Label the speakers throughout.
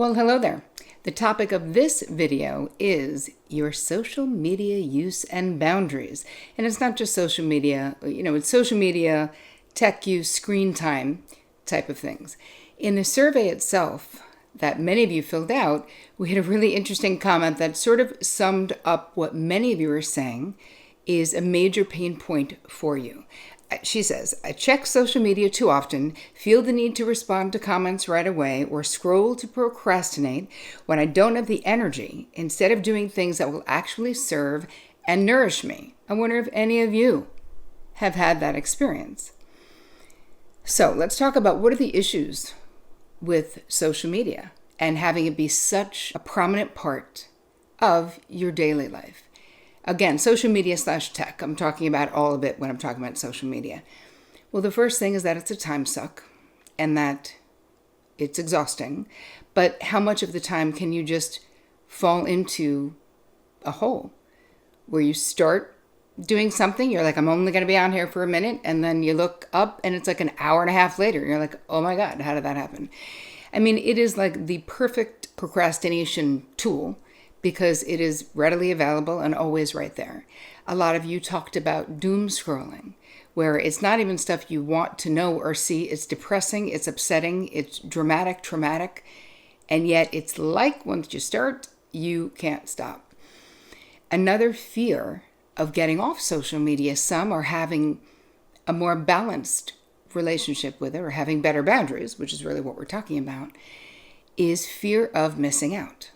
Speaker 1: Well, hello there. The topic of this video is your social media use and boundaries. And it's not just social media, it's social media, tech use, screen time type of things. In the survey itself that many of you filled out, we had a really interesting comment that sort of summed up what many of you are saying is a major pain point for you. She says, I check social media too often, feel the need to respond to comments right away, or scroll to procrastinate when I don't have the energy, instead of doing things that will actually serve and nourish me. I wonder if any of you have had that experience. So let's talk about what are the issues with social media and having it be such a prominent part of your daily life. Again, social media / tech. I'm talking about all of it when I'm talking about social media. Well, the first thing is that it's a time suck and that it's exhausting. But how much of the time can you just fall into a hole where you start doing something? You're like, I'm only going to be on here for a minute. And then you look up and it's like an hour and a half later. You're like, oh my God, how did that happen? I mean, it is like the perfect procrastination tool, because it is readily available and always right there. A lot of you talked about doom scrolling, where it's not even stuff you want to know or see. It's depressing, it's upsetting, it's dramatic, traumatic, and yet it's like once you start, you can't stop. Another fear of getting off social media, some are having a more balanced relationship with it or having better boundaries, which is really what we're talking about, is fear of missing out.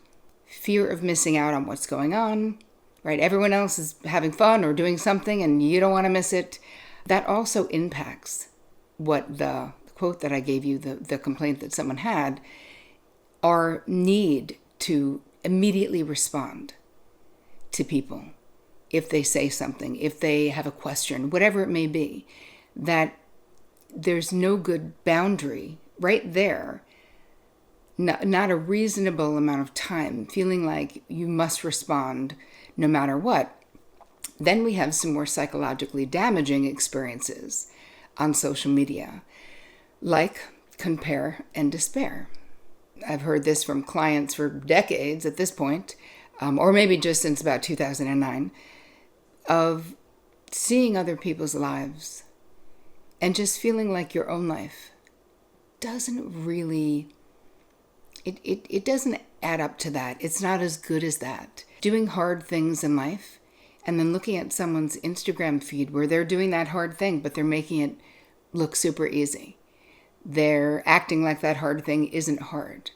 Speaker 1: Fear of missing out on what's going on, right? Everyone else is having fun or doing something and you don't want to miss it. That also impacts what the quote that I gave you, the complaint that someone had, our need to immediately respond to people if they say something, if they have a question, whatever it may be, that there's no good boundary right there. Not a reasonable amount of time, feeling like you must respond no matter what. Then we have some more psychologically damaging experiences on social media, like compare and despair. I've heard this from clients for decades at this point, or maybe just since about 2009, of seeing other people's lives and just feeling like your own life doesn't really... It doesn't add up to that. It's not as good as that. Doing hard things in life and then looking at someone's Instagram feed where they're doing that hard thing, but they're making it look super easy. They're acting like that hard thing isn't hard.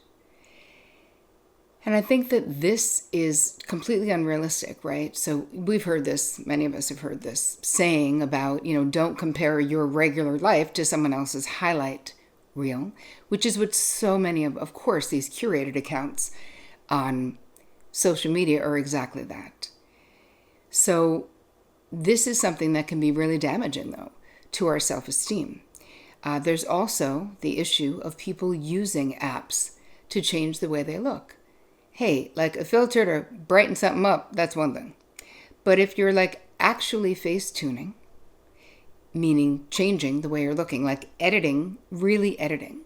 Speaker 1: And I think that this is completely unrealistic, right? So we've heard this, many of us have heard this saying about, don't compare your regular life to someone else's highlight reel, which is what so many of course, these curated accounts on social media are exactly that. So this is something that can be really damaging, though, to our self-esteem. There's also the issue of people using apps to change the way they look. Hey, like a filter to brighten something up, that's one thing. But if you're like actually face tuning, meaning changing the way you're looking, like editing, really editing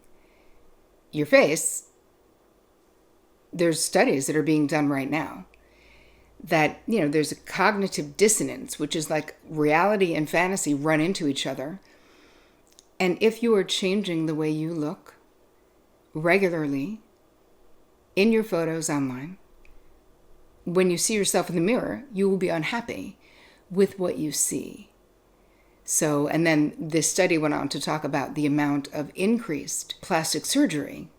Speaker 1: your face, there's studies that are being done right now that, there's a cognitive dissonance, which is like reality and fantasy run into each other. And if you are changing the way you look regularly in your photos online, when you see yourself in the mirror, you will be unhappy with what you see. So, and then this study went on to talk about the amount of increased plastic surgery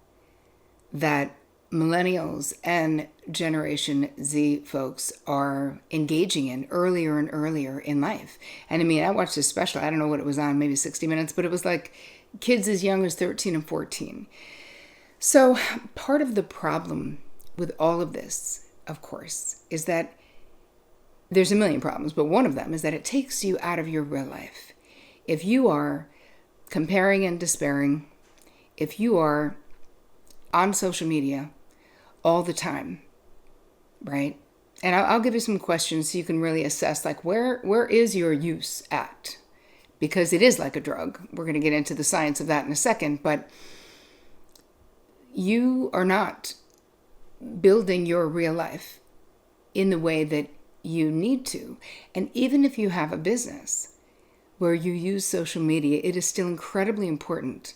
Speaker 1: that millennials and Generation Z folks are engaging in earlier and earlier in life. And I mean, I watched this special, I don't know what it was on, maybe 60 Minutes, but it was like kids as young as 13 and 14. So part of the problem with all of this, of course, is that there's a million problems, but one of them is that it takes you out of your real life. If you are comparing and despairing, if you are on social media all the time, right? And I'll give you some questions so you can really assess, like, where is your use at? Because it is like a drug. We're going to get into the science of that in a second, but you are not building your real life in the way that you need to. And even if you have a business where you use social media, it is still incredibly important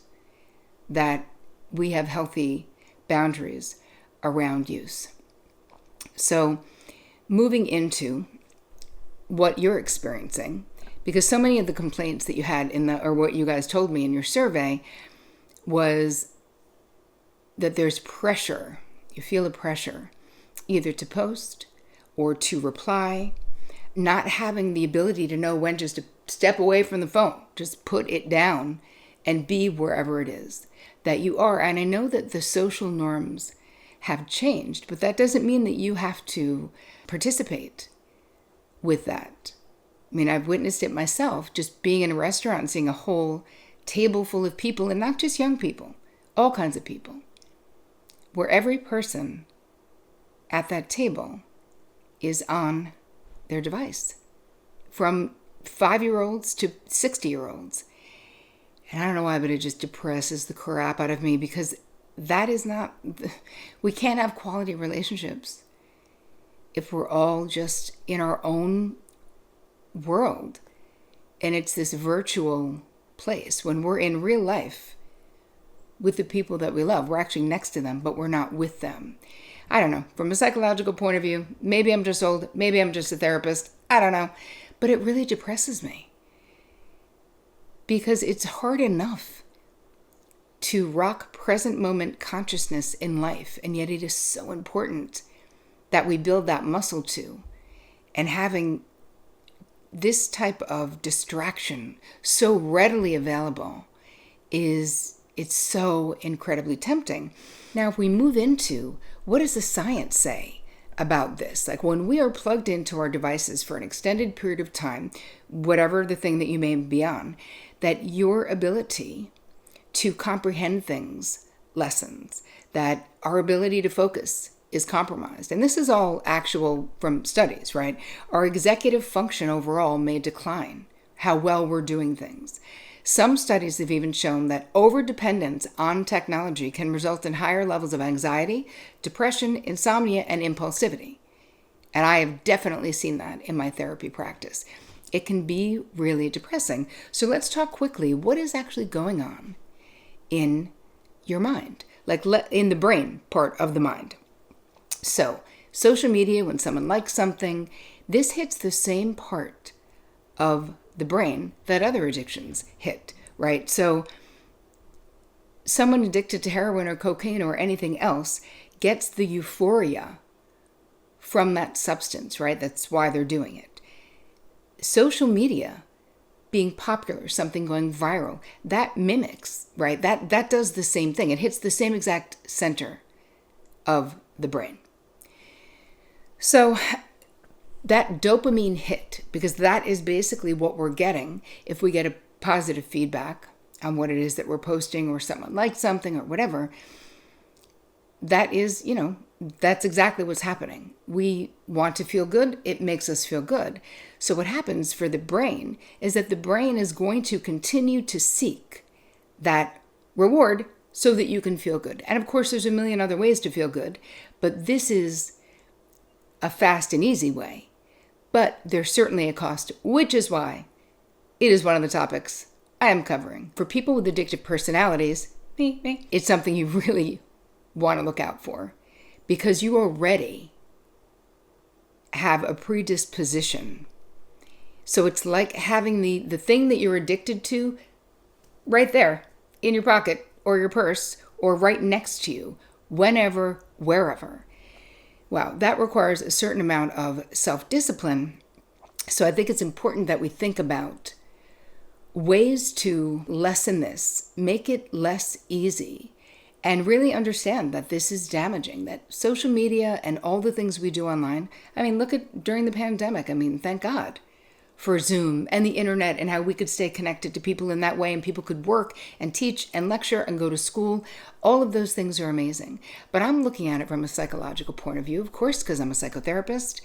Speaker 1: that we have healthy boundaries around use. So moving into what you're experiencing, because so many of the complaints that you had or what you guys told me in your survey was that there's pressure. You feel a pressure either to post or to reply, not having the ability to know when just to step away from the phone, just put it down and be wherever it is that you are. And I know that the social norms have changed, but that doesn't mean that you have to participate with that. I mean, I've witnessed it myself, just being in a restaurant and seeing a whole table full of people, and not just young people, all kinds of people, where every person at that table is on their device, from 5-year-olds to 60-year-olds. And I don't know why, but it just depresses the crap out of me, because that is not, we can't have quality relationships if we're all just in our own world. And it's this virtual place. When we're in real life with the people that we love, we're actually next to them, but we're not with them. I don't know. From a psychological point of view, maybe I'm just old, maybe I'm just a therapist, I don't know. But it really depresses me, because it's hard enough to rock present moment consciousness in life, and yet it is so important that we build that muscle too. And having this type of distraction so readily available it's so incredibly tempting. Now, if we move into what does the science say about this? Like, when we are plugged into our devices for an extended period of time, whatever the thing that you may be on, that your ability to comprehend things lessens, that our ability to focus is compromised. And this is all actual from studies, right? Our executive function overall may decline, how well we're doing things. Some studies have even shown that overdependence on technology can result in higher levels of anxiety, depression, insomnia, and impulsivity. And I have definitely seen that in my therapy practice. It can be really depressing. So let's talk quickly, what is actually going on in your mind, like in the brain part of the mind. So social media, when someone likes something, this hits the same part of the brain that other addictions hit, right? So someone addicted to heroin or cocaine or anything else gets the euphoria from that substance, right? That's why they're doing it. Social media being popular, something going viral, that mimics, right? That does the same thing. It hits the same exact center of the brain. So that dopamine hit, because that is basically what we're getting if we get a positive feedback on what it is that we're posting, or someone likes something or whatever, that is, that's exactly what's happening. We want to feel good. It makes us feel good. So what happens for the brain is that the brain is going to continue to seek that reward so that you can feel good. And of course, there's a million other ways to feel good, but this is a fast and easy way. But there's certainly a cost, which is why it is one of the topics I am covering. For people with addictive personalities, it's something you really want to look out for, because you already have a predisposition. So it's like having the thing that you're addicted to right there in your pocket or your purse or right next to you, whenever, wherever. Wow, that requires a certain amount of self-discipline. So I think it's important that we think about ways to lessen this, make it less easy, and really understand that this is damaging, that social media and all the things we do online, look at during the pandemic, thank God for Zoom and the internet and how we could stay connected to people in that way, and people could work and teach and lecture and go to school. All of those things are amazing. But I'm looking at it from a psychological point of view, of course, because I'm a psychotherapist.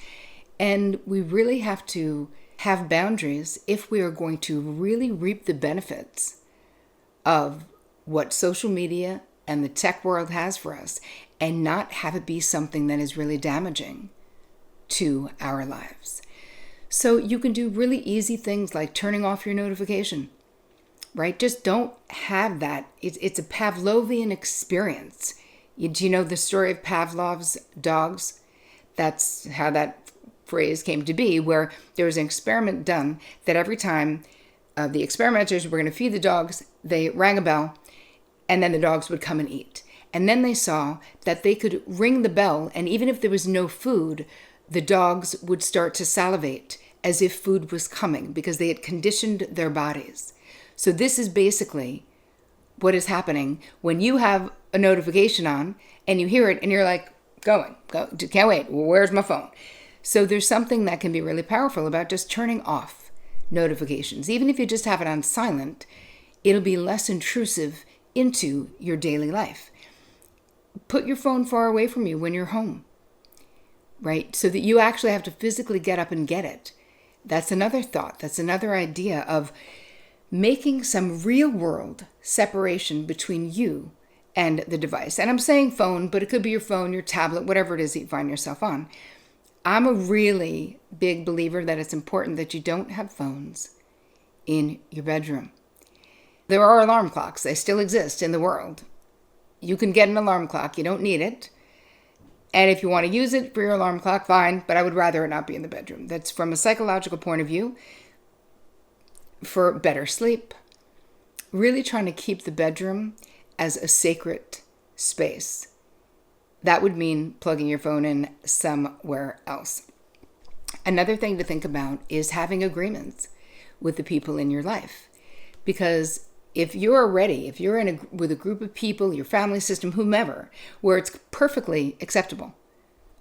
Speaker 1: And we really have to have boundaries if we are going to really reap the benefits of what social media and the tech world has for us. and not have it be something that is really damaging to our lives. So you can do really easy things like turning off your notification, right? Just don't have that. It's a Pavlovian experience. Do you know the story of Pavlov's dogs? That's how that phrase came to be, where there was an experiment done that every time the experimenters were going to feed the dogs, they rang a bell, and then the dogs would come and eat. And then they saw that they could ring the bell, and even if there was no food, the dogs would start to salivate as if food was coming because they had conditioned their bodies. So this is basically what is happening when you have a notification on and you hear it and you're like, go, can't wait, where's my phone? So there's something that can be really powerful about just turning off notifications. Even if you just have it on silent, it'll be less intrusive into your daily life. Put your phone far away from you when you're home, right? So that you actually have to physically get up and get it. That's another thought. That's another idea of making some real world separation between you and the device. And I'm saying phone, but it could be your phone, your tablet, whatever it is that you find yourself on. I'm a really big believer that it's important that you don't have phones in your bedroom. There are alarm clocks. They still exist in the world. You can get an alarm clock. You don't need it. And if you want to use it for your alarm clock, fine, but I would rather it not be in the bedroom. That's from a psychological point of view, for better sleep. Really trying to keep the bedroom as a sacred space. That would mean plugging your phone in somewhere else. Another thing to think about is having agreements with the people in your life. Because if you're with a group of people, your family system, whomever, where it's perfectly acceptable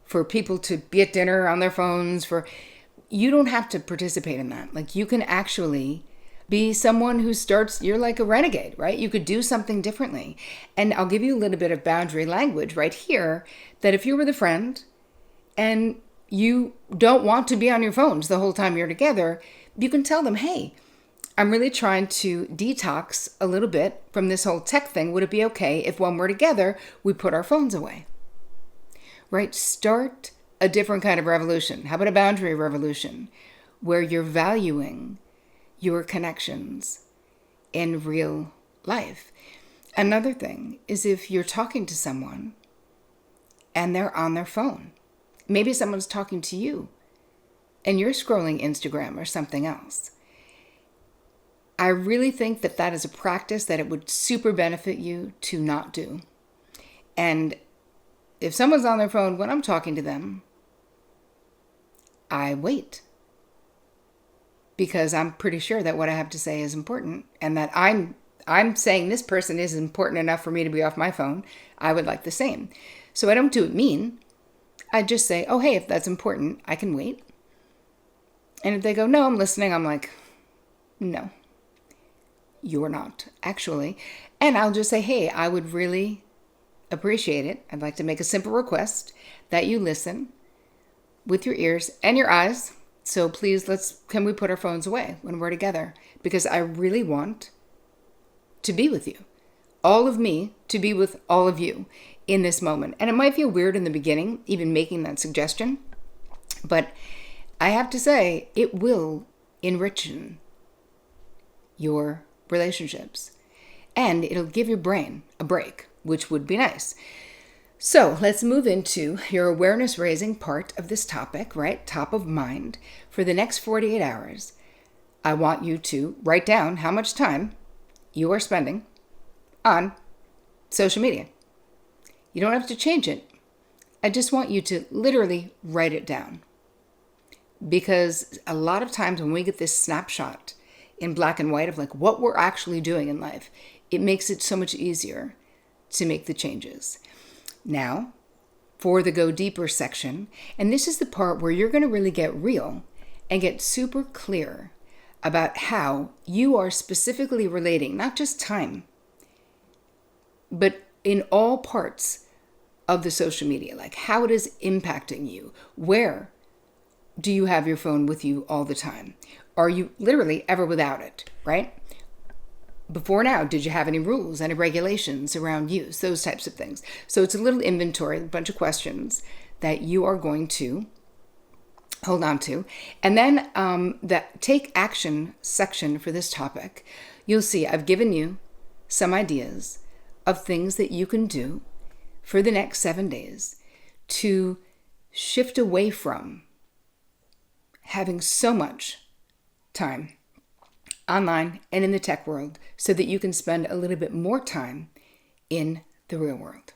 Speaker 1: for people to be at dinner on their phones, you don't have to participate in that. Like, you can actually be someone who you're like a renegade, right? You could do something differently. And I'll give you a little bit of boundary language right here, that if you're with a friend and you don't want to be on your phones the whole time you're together, you can tell them, hey, I'm really trying to detox a little bit from this whole tech thing. Would it be okay if when we're together, we put our phones away? Right? Start a different kind of revolution. How about a boundary revolution where you're valuing your connections in real life? Another thing is if you're talking to someone and they're on their phone. Maybe someone's talking to you and you're scrolling Instagram or something else. I really think that is a practice that it would super benefit you to not do. And if someone's on their phone when I'm talking to them, I wait. Because I'm pretty sure that what I have to say is important, and that I'm saying this person is important enough for me to be off my phone. I would like the same. So I don't do it mean. I just say, oh, hey, if that's important, I can wait. And if they go, no, I'm listening, I'm like, no. You're not, actually. And I'll just say, hey, I would really appreciate it. I'd like to make a simple request that you listen with your ears and your eyes. So please, can we put our phones away when we're together? Because I really want to be with you. All of me to be with all of you in this moment. And it might feel weird in the beginning, even making that suggestion. But I have to say, it will enrich your relationships. And it'll give your brain a break, which would be nice. So let's move into your awareness raising part of this topic, right? Top of mind. For the next 48 hours, I want you to write down how much time you are spending on social media. You don't have to change it. I just want you to literally write it down. Because a lot of times when we get this snapshot in black and white of like what we're actually doing in life, it makes it so much easier to make the changes. Now, for the go deeper section, and this is the part where you're going to really get real and get super clear about how you are specifically relating, not just time, but in all parts of the social media, like how it is impacting you. Where do you have your phone with you all the time? Are you literally ever without it, right? before now, did you have any rules, any regulations around use, those types of things. So it's a little inventory, a bunch of questions that you are going to hold on to. And then the take action section for this topic, you'll see I've given you some ideas of things that you can do for the next 7 days to shift away from having so much time online and in the tech world so that you can spend a little bit more time in the real world.